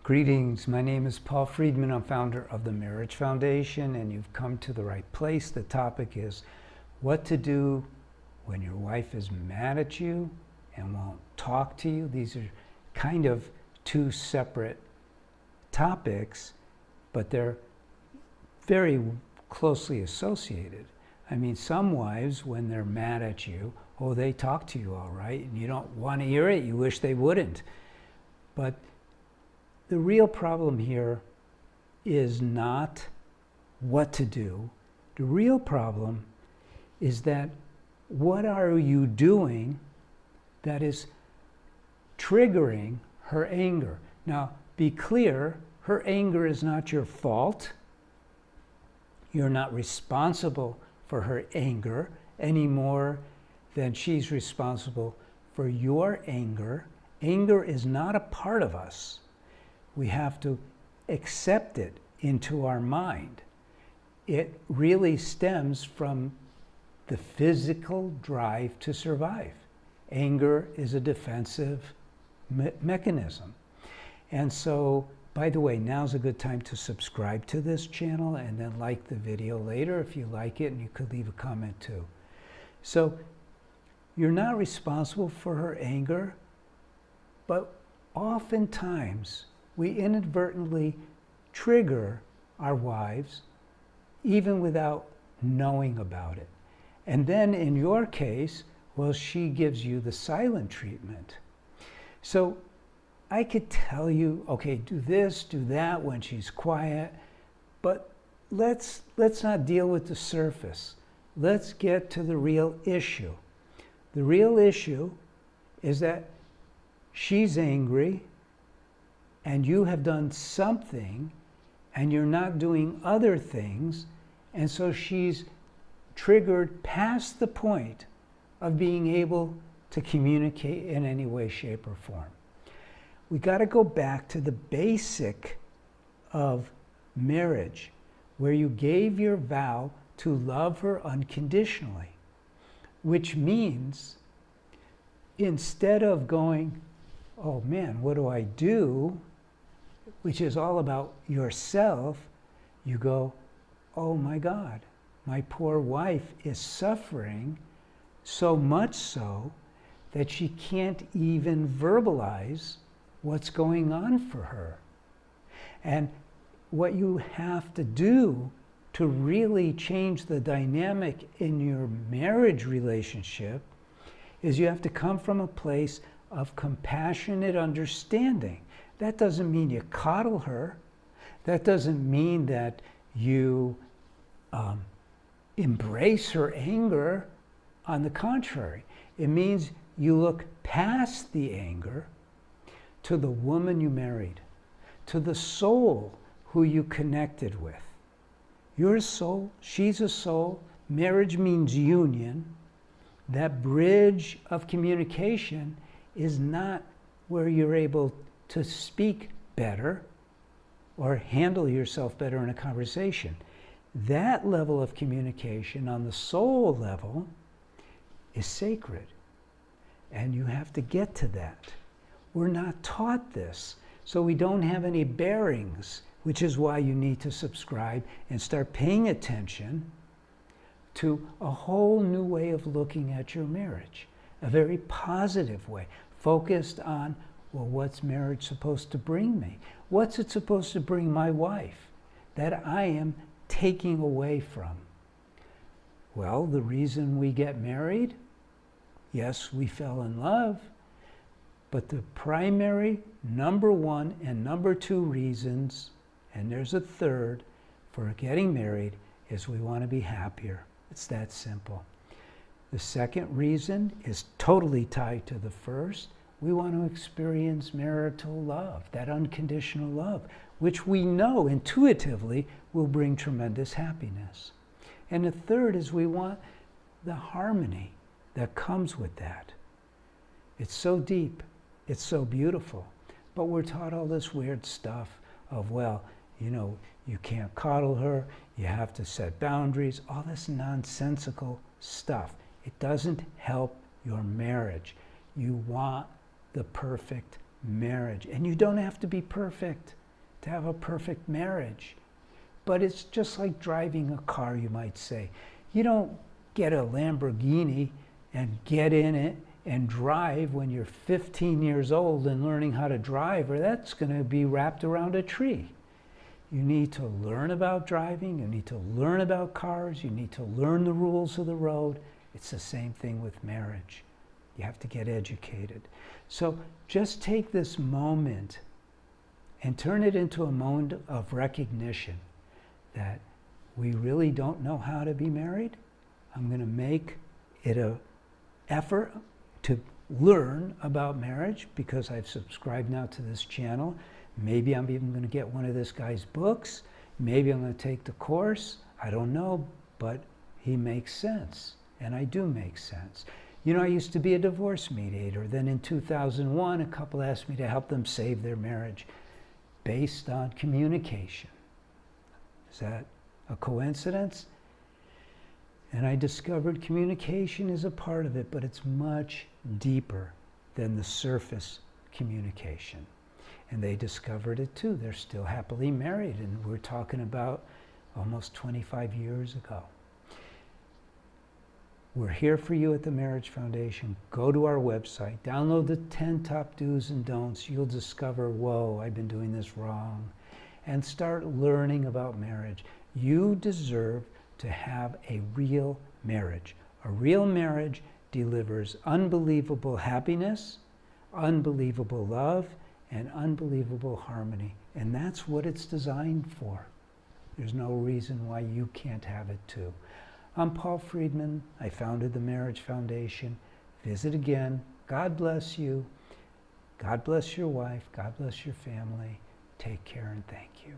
Greetings, my name is Paul Friedman. I'm founder of the Marriage Foundation, and you've come to the right place. The topic is what to do when your wife is mad at you and won't talk to you. These are kind of two separate topics, but they're very closely associated. I mean, some wives, when they're mad at you, they talk to you all right, and you don't want to hear it. You wish they wouldn't. But the real problem here is not what to do. The real problem is that what are you doing that is triggering her anger? Now, be clear, her anger is not your fault. You're not responsible for her anger any more than she's responsible for your anger. Anger is not a part of us. We have to accept it into our mind. It really stems from the physical drive to survive. Anger is a defensive mechanism. And so, by the way, now's a good time to subscribe to this channel and then like the video later if you like it, and you could leave a comment too. So, you're not responsible for her anger, but oftentimes we inadvertently trigger our wives even without knowing about it. And then in your case, well, she gives you the silent treatment. So I could tell you, okay, do this, do that when she's quiet, but let's not deal with the surface. Let's get to the real issue. The real issue is that she's angry and you have done something and you're not doing other things, and so she's triggered past the point of being able to communicate in any way, shape, or form. We got to go back to the basic of marriage, where you gave your vow to love her unconditionally, which means instead of going, oh man, what do I do? Which is all about yourself, you go, oh my God, my poor wife is suffering so much so that she can't even verbalize what's going on for her. And what you have to do to really change the dynamic in your marriage relationship is you have to come from a place of compassionate understanding. That doesn't mean you coddle her. That doesn't mean that you embrace her anger. On the contrary, it means you look past the anger to the woman you married, to the soul who you connected with. You're a soul, she's a soul. Marriage means union. That bridge of communication is not where you're able to speak better or handle yourself better in a conversation. That level of communication on the soul level is sacred, and you have to get to that. We're not taught this, so we don't have any bearings, which is why you need to subscribe and start paying attention to a whole new way of looking at your marriage, a very positive way, focused on, well, what's marriage supposed to bring me? What's it supposed to bring my wife that I am taking away from? Well, the reason we get married, yes, we fell in love, but the primary number one and number two reasons, and there's a third, for getting married is we want to be happier. It's that simple. The second reason is totally tied to the first. We want to experience marital love, that unconditional love, which we know intuitively will bring tremendous happiness. And the third is we want the harmony that comes with that. It's so deep, it's so beautiful, but we're taught all this weird stuff of, well, you know, you can't coddle her, you have to set boundaries, all this nonsensical stuff. It doesn't help your marriage. You want the perfect marriage. And you don't have to be perfect to have a perfect marriage. But it's just like driving a car, you might say. You don't get a Lamborghini and get in it and drive when you're 15 years old and learning how to drive, or that's going to be wrapped around a tree. You need to learn about driving, you need to learn about cars, you need to learn the rules of the road. It's the same thing with marriage. You have to get educated. So just take this moment and turn it into a moment of recognition that we really don't know how to be married. I'm going to make it an effort to learn about marriage because I've subscribed now to this channel. Maybe I'm even going to get one of this guy's books. Maybe I'm going to take the course. I don't know, but he makes sense, and I do make sense. You know, I used to be a divorce mediator. Then in 2001, a couple asked me to help them save their marriage based on communication. Is that a coincidence? And I discovered communication is a part of it, but it's much deeper than the surface communication. And they discovered it too. They're still happily married, and we're talking about almost 25 years ago. We're here for you at the Marriage Foundation. Go to our website, download the 10 top do's and don'ts. You'll discover, whoa, I've been doing this wrong. And start learning about marriage. You deserve to have a real marriage. A real marriage delivers unbelievable happiness, unbelievable love, and unbelievable harmony. And that's what it's designed for. There's no reason why you can't have it too. I'm Paul Friedman. I founded the Marriage Foundation. Visit again. God bless you. God bless your wife. God bless your family. Take care and thank you.